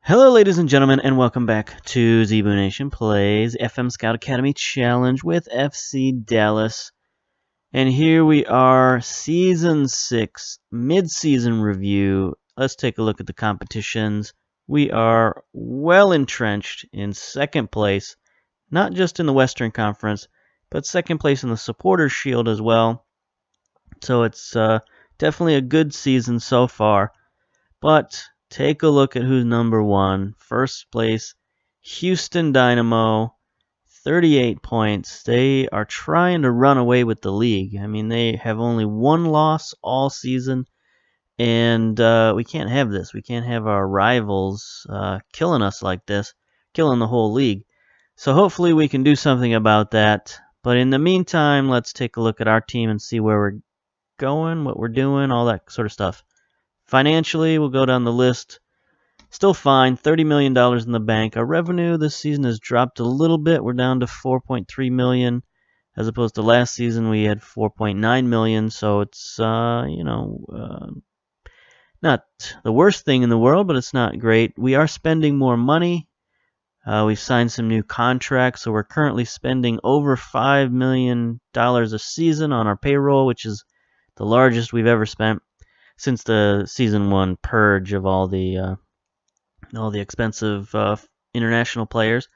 Hello, ladies and gentlemen, and welcome back to Zebu Nation Plays FM Scout Academy Challenge with FC Dallas. And here we are, Season 6, mid-season review. Let's take a look at the competitions. We are well entrenched in second place, not just in the Western Conference, but second place in the Supporters' Shield as well. So it's definitely a good season so far. But take a look at who's number one. First place, Houston Dynamo, 38 points. They are trying to run away with the league. I mean, they have only one loss all season, and we can't have this. We can't have our rivals killing us like this, killing the whole league. So hopefully we can do something about that. But in the meantime, let's take a look at our team and see where we're going, what we're doing, all that sort of stuff. Financially, we'll go down the list. Still fine, $30 million in the bank. Our revenue this season has dropped a little bit. We're down to $4.3 million, as opposed to last season we had $4.9 million. So it's, not the worst thing in the world, but it's not great. We are spending more money. We've signed some new contracts, so we're currently spending over $5 million a season on our payroll, which is the largest we've ever spent since the season 1 purge of all the expensive international players.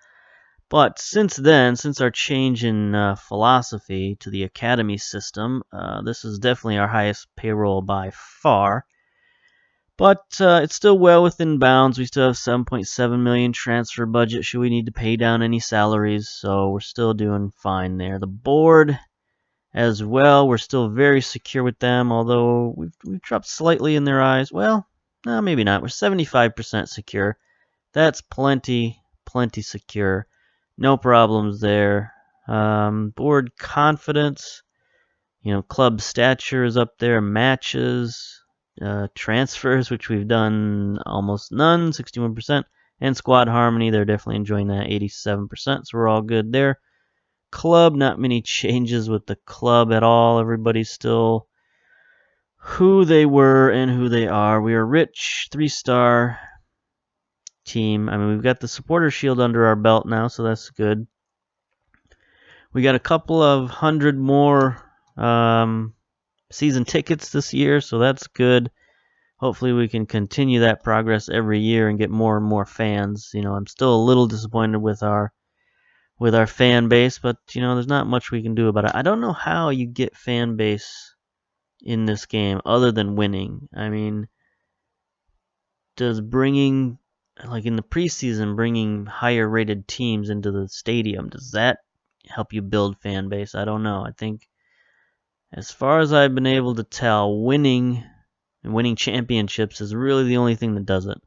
But since then, since our change in philosophy to the academy system, this is definitely our highest payroll by far. But it's still well within bounds. We still have $7.7 million transfer budget should we need to pay down any salaries, so we're still doing fine there. The board as well, we're still very secure with them, although we've dropped slightly in their eyes. Well, no, maybe not. We're 75% secure. That's plenty secure. No problems there. Board confidence, club stature is up there. Matches, transfers, which we've done almost none, 61%. And squad harmony, they're definitely enjoying that, 87%, so we're all good there. Club, not many changes with the club at all. Everybody's still who they were and who they are. We are rich, 3-star team. I mean, we've got the supporter shield under our belt now, so that's good. We got a couple of hundred more season tickets this year, so that's good. Hopefully we can continue that progress every year and get more and more fans. I'm still a little disappointed with our fan base, but there's not much we can do about it. I don't know how you get fan base in this game other than winning. I mean, does bringing, like in the preseason, bringing higher rated teams into the stadium, does that help you build fan base? I don't know. I think as far as I've been able to tell, winning championships is really the only thing that does it.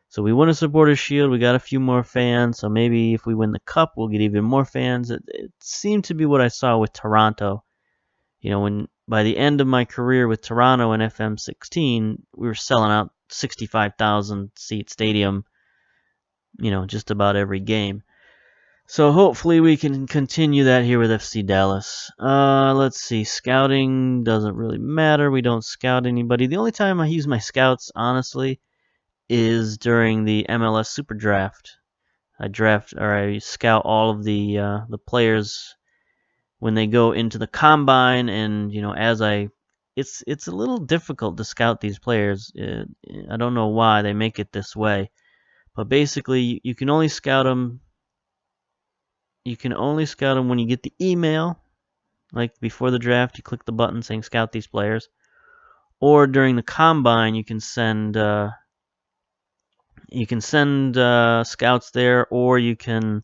So we won a supporter shield, we got a few more fans, so maybe if we win the cup, we'll get even more fans. It seemed to be what I saw with Toronto. When by the end of my career with Toronto and FM17, we were selling out 65,000 seat stadium, just about every game. So hopefully we can continue that here with FC Dallas. Let's see, scouting doesn't really matter. We don't scout anybody. The only time I use my scouts, honestly, is during the MLS Super Draft. I scout all of the players when they go into the combine, and it's a little difficult to scout these players. I don't know why they make it this way, but basically you can only scout them. You can only scout them when you get the email, like before the draft. You click the button saying scout these players, or during the combine you can send. Scouts there, or you can,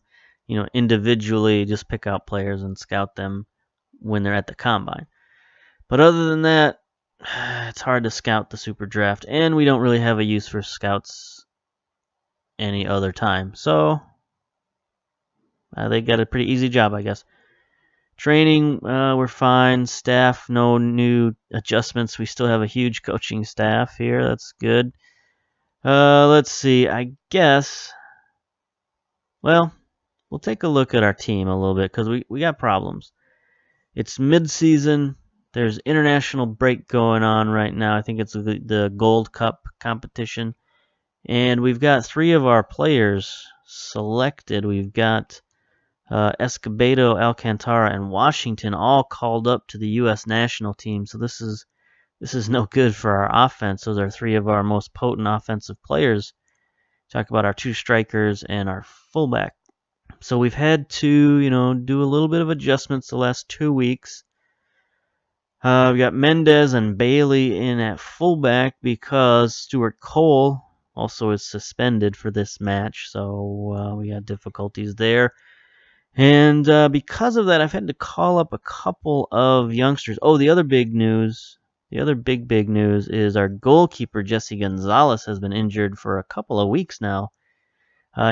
individually just pick out players and scout them when they're at the combine. But other than that, it's hard to scout the Super Draft, and we don't really have a use for scouts any other time. So they got a pretty easy job, I guess. Training, we're fine. Staff, no new adjustments. We still have a huge coaching staff here. That's good. Let's see, I guess, well, we'll take a look at our team a little bit, because we got problems. It's mid-season, there's international break going on right now. I think it's the Gold Cup competition, And we've got 3 of our players selected. We've got Escobedo, Alcantara, and Washington all called up to the U.S. national team. So this is no good for our offense. Those are 3 of our most potent offensive players. Talk about our 2 strikers and our fullback. So we've had to, do a little bit of adjustments the last 2 weeks. We got Mendez and Bailey in at fullback because Stuart Cole also is suspended for this match. So we got difficulties there. And because of that, I've had to call up a couple of youngsters. Oh, the other big news is our goalkeeper, Jesse Gonzalez, has been injured for a couple of weeks now.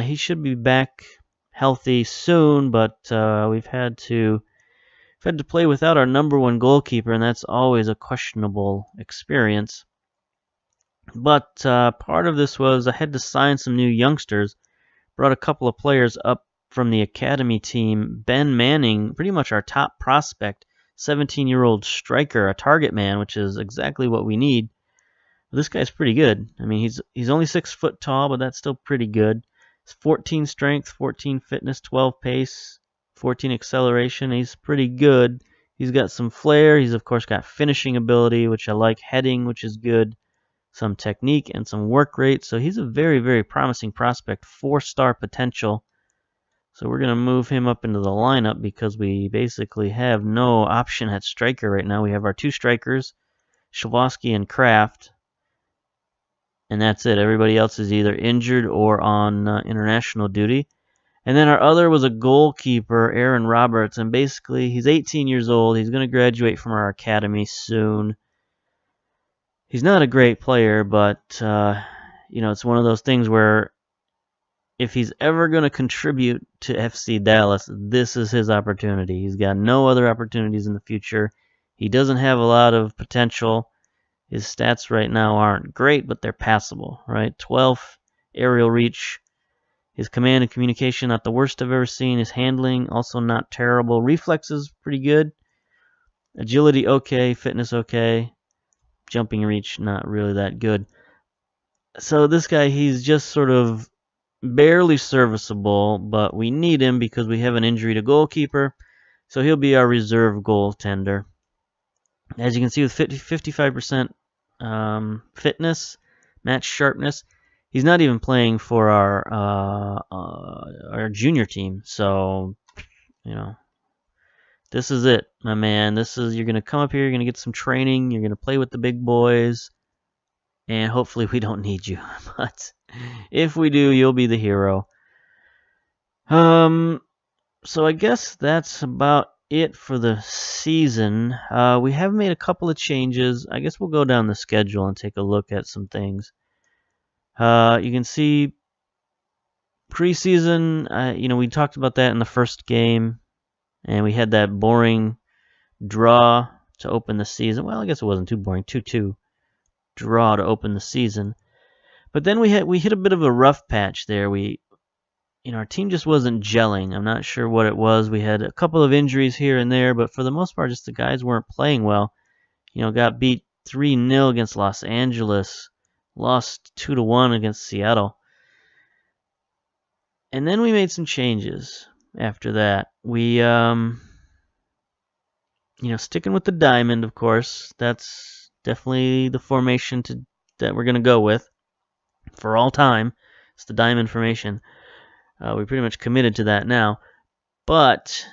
He should be back healthy soon, but we've had to play without our number 1 goalkeeper, and that's always a questionable experience. But part of this was I had to sign some new youngsters, brought a couple of players up from the academy team. Ben Manning, pretty much our top prospect, 17-year-old striker, a target man, which is exactly what we need. This guy's pretty good. I mean, he's only 6 foot tall, but that's still pretty good. 14 strength, 14 fitness, 12 pace, 14 acceleration. He's pretty good. He's got some flair. He's, of course, got finishing ability, which I like, heading, which is good, some technique, and some work rate. So he's a very, very promising prospect, 4-star potential. So we're going to move him up into the lineup because we basically have no option at striker right now. We have our 2 strikers, Shavoski and Kraft, and that's it. Everybody else is either injured or on international duty. And then our other was a goalkeeper, Aaron Roberts, and basically he's 18 years old. He's going to graduate from our academy soon. He's not a great player, but it's one of those things where if he's ever going to contribute to FC Dallas, this is his opportunity. He's got no other opportunities in the future. He doesn't have a lot of potential. His stats right now aren't great, but they're passable, right? 12th aerial reach. His command and communication, not the worst I've ever seen. His handling, also not terrible. Reflexes, pretty good. Agility, okay. Fitness, okay. Jumping reach, not really that good. So this guy, he's just sort of barely serviceable, but we need him because we have an injury to goalkeeper. So he'll be our reserve goaltender. As you can see, with 55% fitness, match sharpness, he's not even playing for our junior team. So, this is it, my man. You're going to come up here, you're going to get some training, you're going to play with the big boys, and hopefully we don't need you. But if we do, you'll be the hero. So I guess that's about it for the season. We have made a couple of changes. I guess we'll go down the schedule and take a look at some things. You can see preseason, we talked about that in the first game, and we had that boring draw to open the season. Well, I guess it wasn't too boring, 2-2 draw to open the season. But then we hit a bit of a rough patch there. Our team just wasn't gelling. I'm not sure what it was. We had a couple of injuries here and there, but for the most part, just the guys weren't playing well. Got beat 3-0 against Los Angeles, lost 2-1 against Seattle. And then we made some changes after that. We, sticking with the diamond, of course. That's definitely the formation that we're going to go with for all time. It's the diamond formation. We pretty much committed to that now. But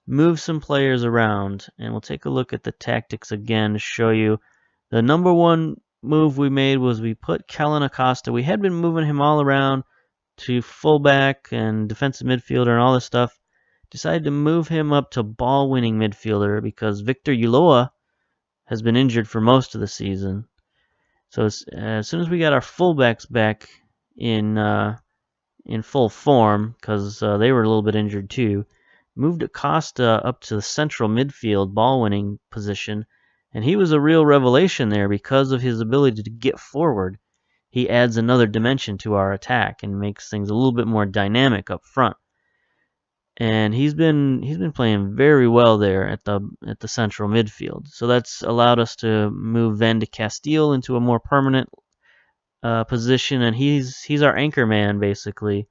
move some players around, and we'll take a look at the tactics again to show you. The number 1 move we made was we put Kellen Acosta. We had been moving him all around to fullback and defensive midfielder and all this stuff. Decided to move him up to ball-winning midfielder because Victor Ulloa has been injured for most of the season. So as soon as we got our fullbacks back in full form, because they were a little bit injured too, moved Acosta up to the central midfield ball-winning position, and he was a real revelation there because of his ability to get forward. He adds another dimension to our attack and makes things a little bit more dynamic up front. And he's been playing very well there at the central midfield. So that's allowed us to move Van de Castile into a more permanent position, and he's our anchor man basically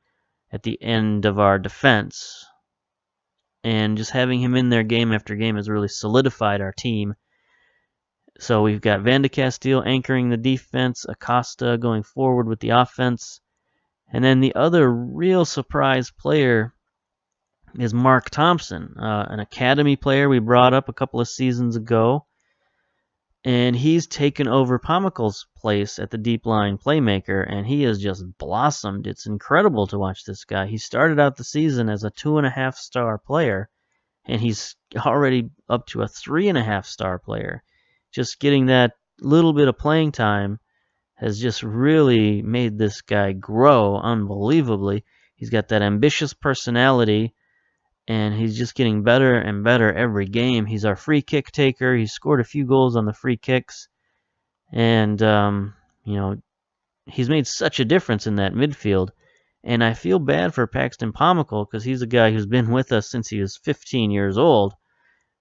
at the end of our defense. And just having him in there game after game has really solidified our team. So we've got Van de Castile anchoring the defense, Acosta going forward with the offense, and then the other real surprise player is Mark Thompson, an academy player we brought up a couple of seasons ago, and he's taken over Pomical's place at the deep line playmaker, and he has just blossomed. It's incredible to watch this guy. He started out the season as a 2.5-star player, and he's already up to a 3.5-star player. Just getting that little bit of playing time has just really made this guy grow unbelievably. He's got that ambitious personality, and he's just getting better and better every game. He's our free kick taker. He's scored a few goals on the free kicks, and he's made such a difference in that midfield. And I feel bad for Paxton Pomical because he's a guy who's been with us since he was 15 years old.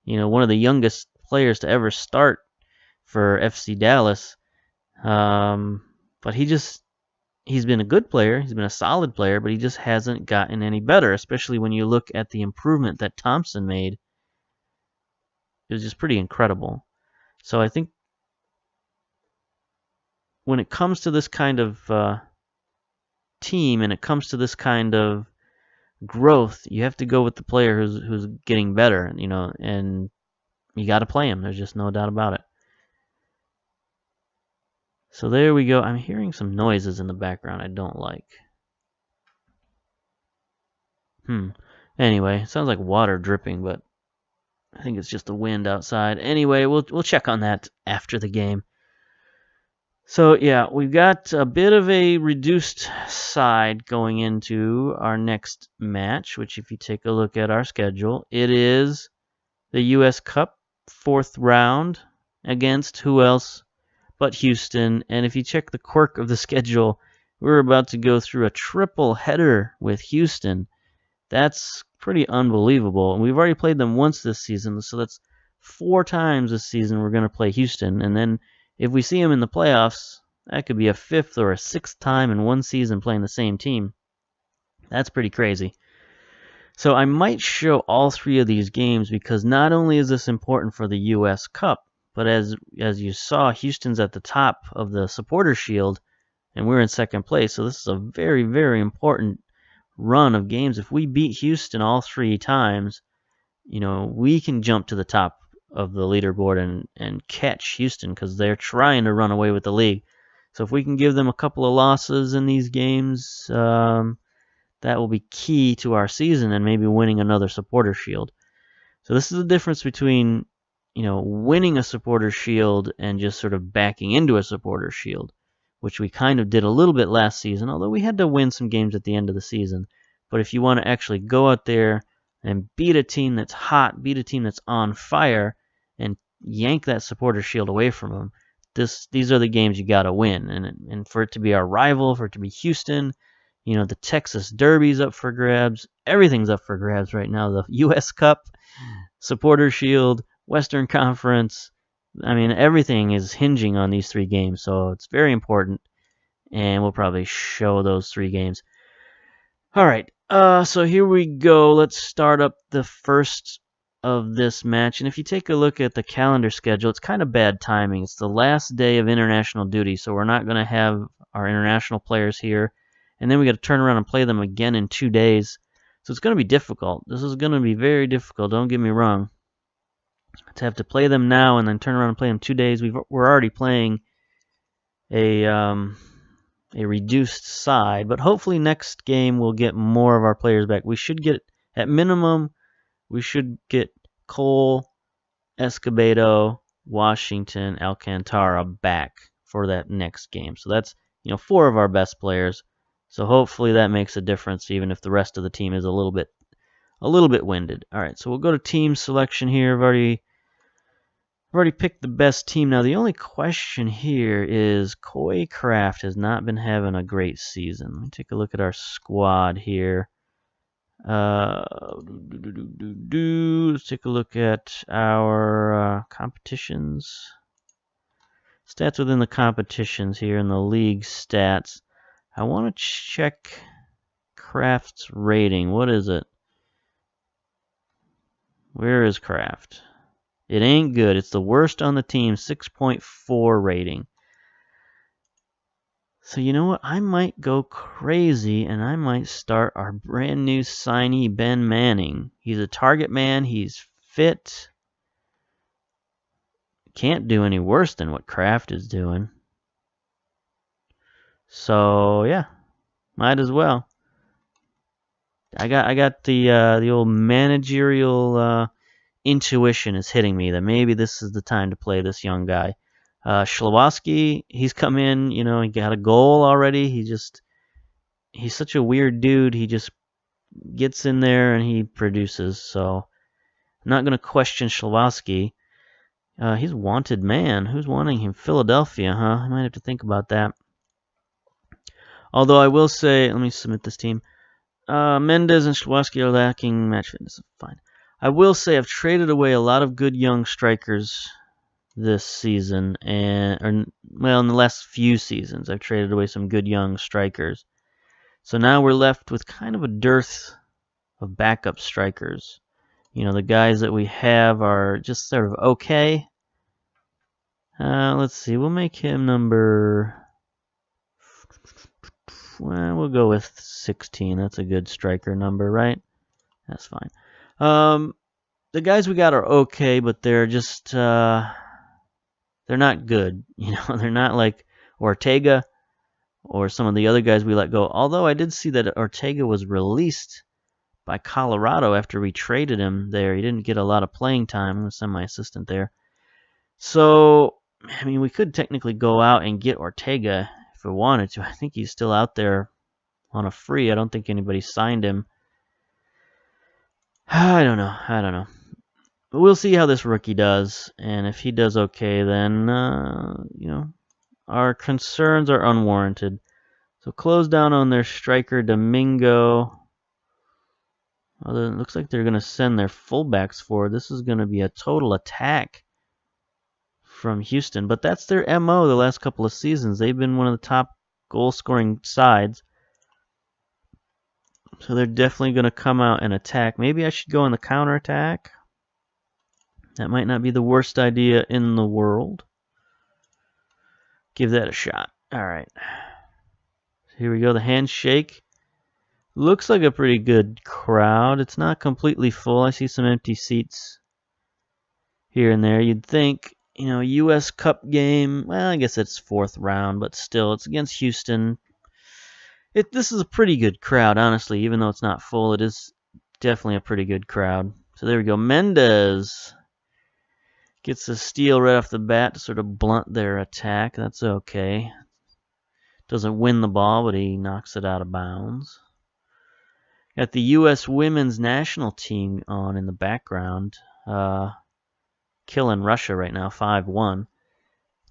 One of the youngest players to ever start for FC Dallas. But he's been a good player. He's been a solid player, but he just hasn't gotten any better, especially when you look at the improvement that Thompson made. It was just pretty incredible. So I think when it comes to this kind of team and it comes to this kind of growth, you have to go with the player who's getting better, and you got to play him. There's just no doubt about it. So there we go. I'm hearing some noises in the background I don't like. Anyway, it sounds like water dripping, but I think it's just the wind outside. Anyway, we'll check on that after the game. So yeah, we've got a bit of a reduced side going into our next match, which if you take a look at our schedule, it is the U.S. Cup 4th round against who else but Houston. And if you check the quirk of the schedule, we're about to go through a triple header with Houston. That's pretty unbelievable. And we've already played them once this season, so that's 4 times this season we're going to play Houston. And then if we see them in the playoffs, that could be a 5th or a 6th time in one season playing the same team. That's pretty crazy. So I might show all 3 of these games because not only is this important for the U.S. Cup, but as you saw, Houston's at the top of the Supporter Shield, and we're in 2nd place. So this is a very, very important run of games. If we beat Houston all 3 times, we can jump to the top of the leaderboard and catch Houston because they're trying to run away with the league. So if we can give them a couple of losses in these games, that will be key to our season and maybe winning another Supporter Shield. So this is the difference between winning a Supporter Shield and just sort of backing into a Supporter Shield, which we kind of did a little bit last season, although we had to win some games at the end of the season. But if you want to actually go out there and beat a team that's hot, beat a team that's on fire, and yank that Supporter Shield away from them, these are the games you got to win. And for it to be our rival, for it to be Houston, the Texas Derby's up for grabs. Everything's up for grabs right now. The U.S. Cup, Supporter Shield, Western Conference. I mean, everything is hinging on these 3 games, so it's very important, and we'll probably show those 3 games. All right, so here we go. Let's start up the first of this match, and if you take a look at the calendar schedule, it's kind of bad timing. It's the last day of international duty, so we're not going to have our international players here, and then we got to turn around and play them again in 2 days, so it's going to be difficult. This is going to be very difficult, don't get me wrong. To have to play them now and then turn around and play them 2 days. We're already playing a reduced side, but hopefully next game we'll get more of our players back. We should get, at minimum, we should get Cole, Escobedo, Washington, Alcantara back for that next game. So that's 4 of our best players. So hopefully that makes a difference, even if the rest of the team is a little bit winded. All right, so we'll go to team selection here. I've already picked the best team. Now the only question here is Koi Craft has not been having a great season. Let me take a look at our squad here. Let's take a look at our competitions. Stats within the competitions here in the league stats. I want to check Kraft's rating. What is it? Where is Kraft? It ain't good. It's the worst on the team, 6.4 rating. So you know what? I might go crazy and I might start our brand new signee, Ben Manning. He's a target man. He's fit. Can't do any worse than what Kraft is doing. So yeah, might as well. I got the old managerial intuition is hitting me that maybe this is the time to play this young guy. Schlowowski, he's come in, you know, he got a goal already. He's such a weird dude. He just gets in there and he produces. So I'm not going to question Schlowowski. He's a wanted man. Who's wanting him? Philadelphia, huh? I might have to think about that. Although I will say, let me submit this team. Mendez and Schlowowski are lacking match fitness. Fine. I will say I've traded away a lot of good young strikers this season, in the last few seasons, I've traded away some good young strikers. So now we're left with kind of a dearth of backup strikers. You know, the guys that we have are just sort of okay. Let's see, we'll make him number... Well, we'll go with 16. That's a good striker number, right? That's fine. The guys we got are okay, but they're just... they're not good. You know, they're not like Ortega or some of the other guys we let go. Although I did see that Ortega was released by Colorado after we traded him there. He didn't get a lot of playing time. I'm going to send my assistant there. So, I mean, we could technically go out and get Ortega if we wanted to. I think he's still out there on a free. I don't think anybody signed him. I don't know. But we'll see how this rookie does, and if he does okay, then, you know, our concerns are unwarranted. So close down on their striker, Domingo. Well, it looks like they're going to send their fullbacks forward. This is going to be a total attack from Houston, but that's their MO the last couple of seasons. They've been one of the top goal-scoring sides. So they're definitely going to come out and attack. Maybe I should go on the counterattack. That might not be the worst idea in the world. Give that a shot. All right. Here we go. The handshake. Looks like a pretty good crowd. It's not completely full. I see some empty seats here and there. You'd think, you know, U.S. Cup game. Well, I guess it's fourth round, but still, it's against Houston. This is a pretty good crowd, honestly. Even though it's not full, it is definitely a pretty good crowd. So there we go. Mendez gets a steal right off the bat to sort of blunt their attack. That's okay. Doesn't win the ball, but he knocks it out of bounds. Got the U.S. women's national team on in the background. Killing Russia right now, 5-1.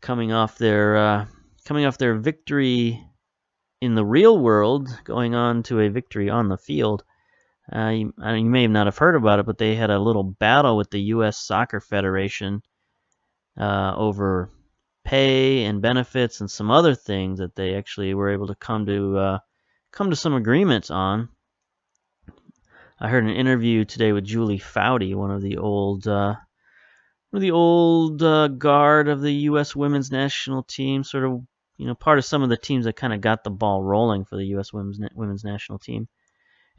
Coming off their victory in the real world, going on to a victory on the field. You may not have heard about it, but they had a little battle with the U.S. Soccer Federation over pay and benefits and some other things that they actually were able to come to some agreements on. I heard an interview today with Julie Foudy, one of the old guard of the U.S. women's national team, sort of, you know, part of some of the teams that kind of got the ball rolling for the U.S. women's national team.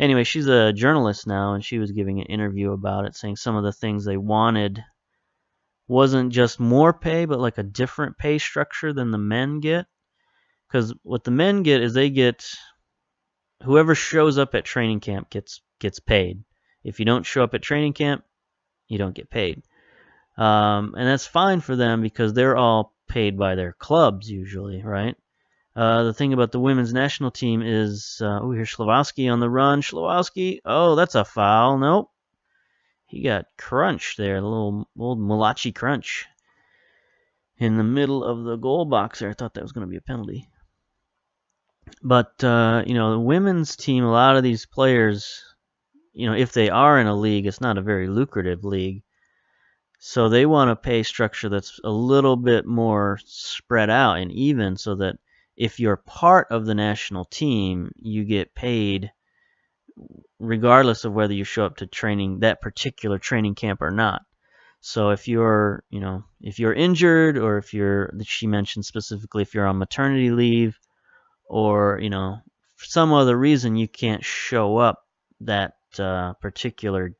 Anyway, she's a journalist now, and she was giving an interview about it, saying some of the things they wanted wasn't just more pay, but like a different pay structure than the men get. Because what the men get is they get whoever shows up at training camp gets paid. If you don't show up at training camp, you don't get paid. And that's fine for them because they're all paid by their clubs usually, right? The thing about the women's national team is, here's Schlowowski on the run. Schlowowski, oh, that's a foul. Nope. He got crunched there, the little old Malachi crunch in the middle of the goal box there. I thought that was going to be a penalty. But, you know, the women's team, a lot of these players, you know, if they are in a league, it's not a very lucrative league. So they want a pay structure that's a little bit more spread out and even, so that if you're part of the national team, you get paid regardless of whether you show up to training, that particular training camp or not. So if you're, if you're injured, or if you're, she mentioned specifically, if you're on maternity leave, or, for some other reason you can't show up that particular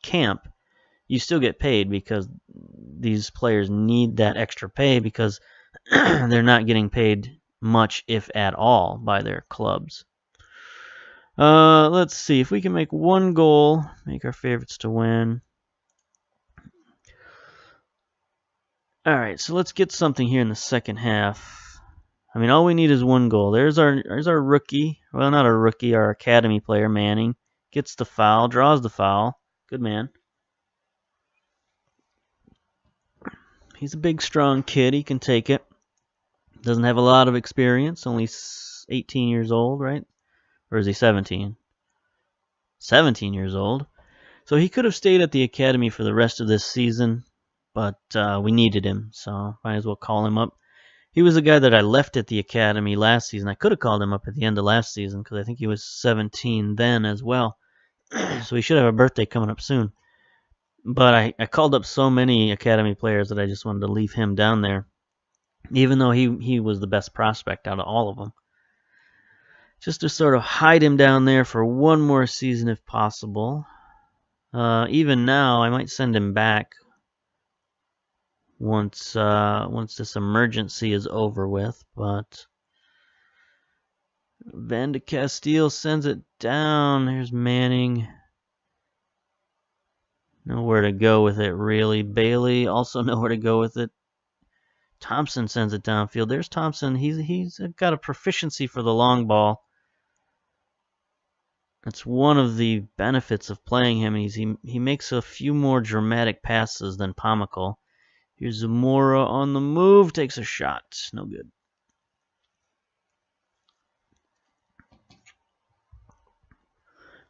camp, you still get paid, because these players need that extra pay, because they're not getting paid much, if at all, by their clubs. Let's see if we can make one goal, make our favorites to win. All right, so let's get something here in the second half. I mean, all we need is one goal. There's our rookie. Well, not our rookie, our academy player, Manning. Gets the foul, draws the foul. Good man. He's a big, strong kid. He can take it. Doesn't have a lot of experience. Only 18 years old, right? Or is he 17? 17 years old. So he could have stayed at the academy for the rest of this season, but we needed him, so might as well call him up. He was a guy that I left at the academy last season. I could have called him up at the end of last season, because I think he was 17 then as well. So he should have a birthday coming up soon. But I called up so many academy players that I just wanted to leave him down there, even though he was the best prospect out of all of them. Just to sort of hide him down there for one more season if possible. Even now, I might send him back once this emergency is over with. But Van de Castile sends it down. Here's Manning. Nowhere to go with it, really. Bailey also nowhere to go with it. Thompson sends it downfield. There's Thompson. He's got a proficiency for the long ball. That's one of the benefits of playing him. He makes a few more dramatic passes than Pomical. Here's Zamora on the move. Takes a shot. No good.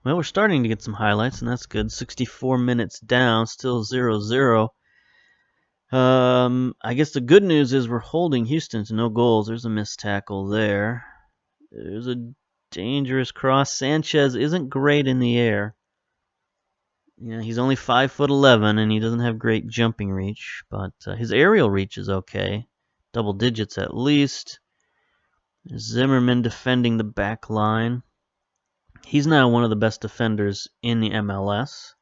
Well, we're starting to get some highlights, and that's good. 64 minutes down, still 0-0. I guess the good news is we're holding Houston to no goals. There's a missed tackle there. There's a dangerous cross. Sanchez isn't great in the air. He's only 5'11", and he doesn't have great jumping reach, but his aerial reach is okay. Double digits at least. There's Zimmerman defending the back line. He's now one of the best defenders in the MLS.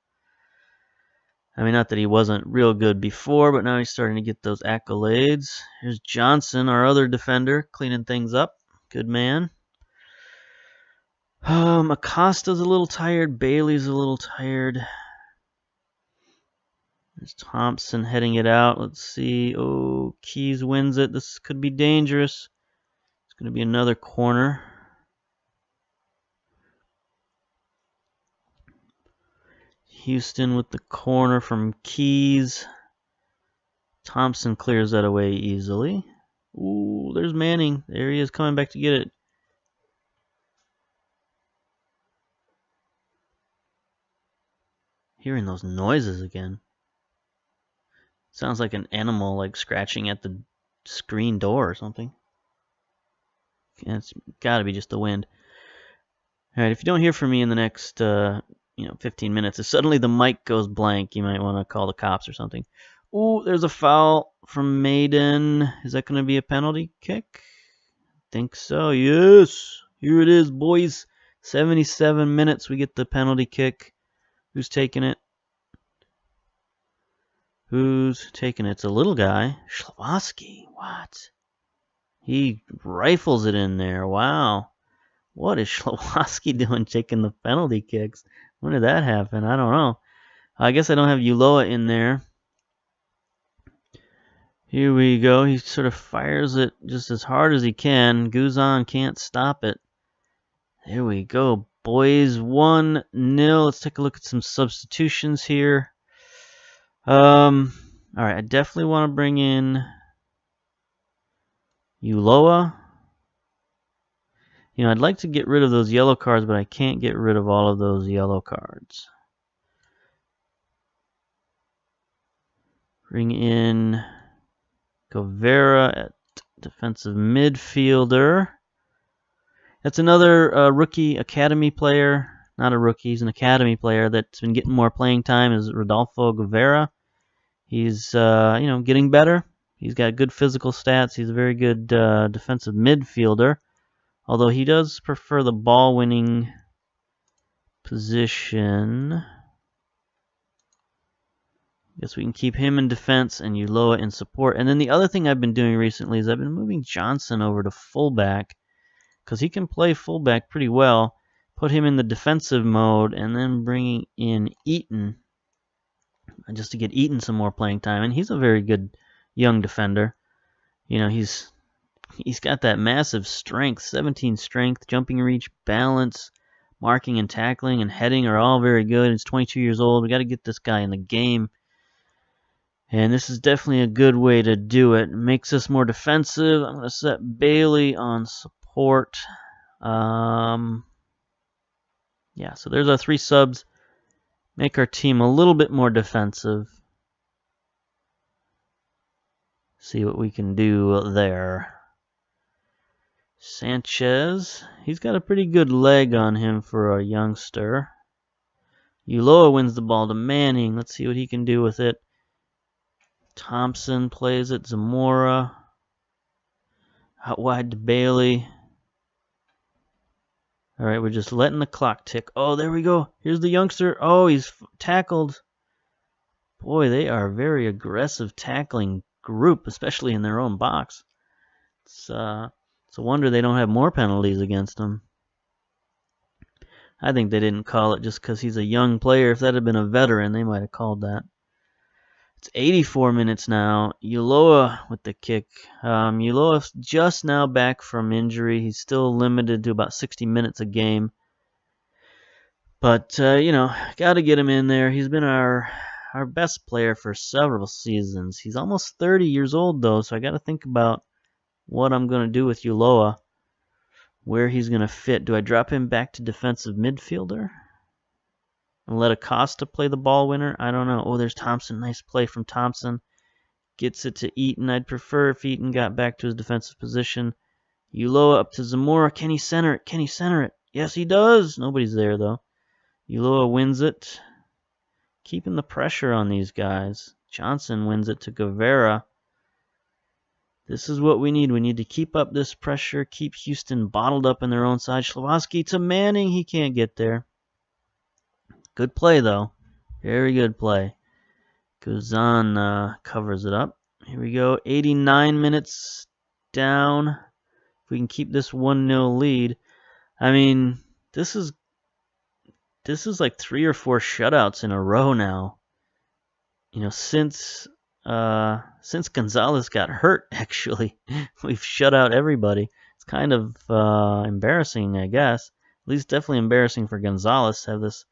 I mean, not that he wasn't real good before, but now he's starting to get those accolades. Here's Johnson, our other defender, cleaning things up. Good man. Acosta's a little tired. Bailey's a little tired. There's Thompson heading it out. Let's see. Oh, Keys wins it. This could be dangerous. It's going to be another corner. Houston with the corner from Keys. Thompson clears that away easily. Ooh, there's Manning. There he is, coming back to get it. Hearing those noises again. Sounds like an animal like scratching at the screen door or something. Yeah, it's got to be just the wind. All right, if you don't hear from me in the next 15 minutes, if suddenly the mic goes blank, you might want to call the cops or something. Ooh, there's a foul from Maiden. Is that going to be a penalty kick? I think so. Yes. Here it is, boys. 77 minutes, we get the penalty kick. Who's taking it? Who's taking it? It's a little guy. Schlowowski. What? He rifles it in there. Wow. What is Schlowowski doing taking the penalty kicks? When did that happen? I don't know. I guess I don't have Ulloa in there. Here we go. He sort of fires it just as hard as he can. Guzan can't stop it. There we go, boys. 1-0. Let's take a look at some substitutions here. All right, I definitely want to bring in Ulloa. I'd like to get rid of those yellow cards, but I can't get rid of all of those yellow cards. Bring in Guevara at defensive midfielder. That's another rookie academy player. Not a rookie, he's an academy player that's been getting more playing time. Is Rodolfo Guevara. He's getting better. He's got good physical stats. He's a very good defensive midfielder. Although he does prefer the ball-winning position. Guess we can keep him in defense and Ulloa in support. And then the other thing I've been doing recently is I've been moving Johnson over to fullback because he can play fullback pretty well. Put him in the defensive mode and then bringing in Eaton just to get Eaton some more playing time. And he's a very good young defender. You know, he's got that massive strength, 17 strength, jumping reach, balance, marking and tackling and heading are all very good. He's 22 years old. We got to get this guy in the game. And this is definitely a good way to do it. It makes us more defensive. I'm going to set Bailey on support. Yeah, so there's our 3 subs. Make our team a little bit more defensive. See what we can do there. Sanchez, he's got a pretty good leg on him for a youngster. Ulloa wins the ball to Manning. Let's see what he can do with it. Thompson plays it. Zamora. Out wide to Bailey. All right, we're just letting the clock tick. Oh, there we go. Here's the youngster. Oh, he's tackled. Boy, they are a very aggressive tackling group, especially in their own box. It's a wonder they don't have more penalties against them. I think they didn't call it just because he's a young player. If that had been a veteran, they might have called that. It's 84 minutes now. Ulloa with the kick. Ulloa's just now back from injury. He's still limited to about 60 minutes a game. But, got to get him in there. He's been our best player for several seasons. He's almost 30 years old, though, so I got to think about what I'm going to do with Ulloa, where he's going to fit. Do I drop him back to defensive midfielder and let Acosta play the ball winner? I don't know. Oh, there's Thompson. Nice play from Thompson. Gets it to Eaton. I'd prefer if Eaton got back to his defensive position. Ulloa up to Zamora. Can he center it? Can he center it? Yes, he does. Nobody's there, though. Ulloa wins it. Keeping the pressure on these guys. Johnson wins it to Guevara. This is what we need. We need to keep up this pressure, keep Houston bottled up in their own side. Schlowowski to Manning. He can't get there. Good play, though. Very good play. Guzan covers it up. Here we go. 89 minutes down. If we can keep this 1-0 lead. I mean, this is like 3 or 4 shutouts in a row now. Since Gonzalez got hurt, actually, we've shut out everybody. It's kind of embarrassing, I guess. At least definitely embarrassing for Gonzalez to have this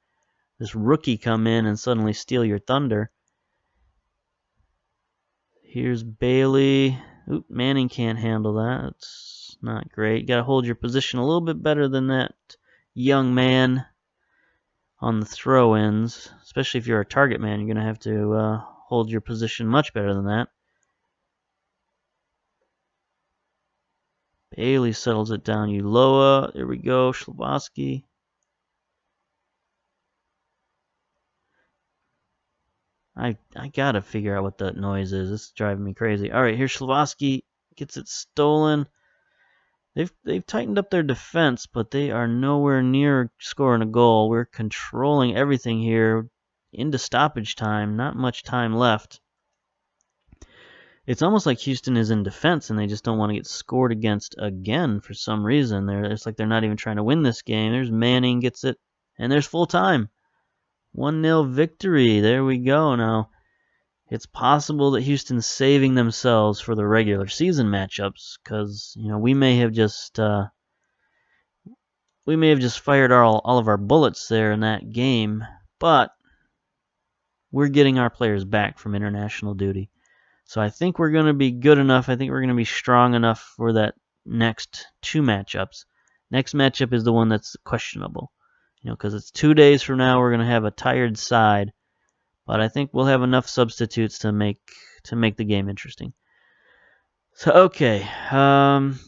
rookie come in and suddenly steal your thunder. Here's Bailey. Oop, Manning can't handle that. It's not great. Got to hold your position a little bit better than that young man on the throw-ins. Especially if you're a target man, you're going to have to hold your position much better than that. Bailey settles it down. Ulloa. There we go. Schlowowski. I gotta figure out what that noise is. This is driving me crazy. All right, here's Schlowowski. Gets it stolen. They've tightened up their defense, but they are nowhere near scoring a goal. We're controlling everything here into stoppage time. Not much time left. It's almost like Houston is in defense and they just don't want to get scored against again for some reason. It's like they're not even trying to win this game. There's Manning, gets it, and there's full time. 1-0 victory. There we go. Now, it's possible that Houston's saving themselves for the regular season matchups because we may have just fired all of our bullets there in that game, but we're getting our players back from international duty. So I think we're going to be good enough. I think we're going to be strong enough for that next 2 matchups. Next matchup is the one that's questionable. Because it's 2 days from now, we're going to have a tired side. But I think we'll have enough substitutes to make to make the game interesting. So okay, I'm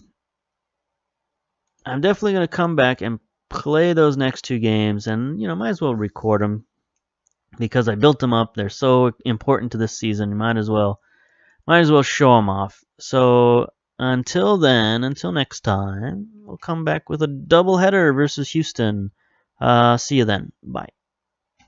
definitely going to come back and play those next 2 games, and might as well record them because I built them up. They're so important to this season. You might as well show them off. So until then, until next time, we'll come back with a doubleheader versus Houston. See you then. Bye.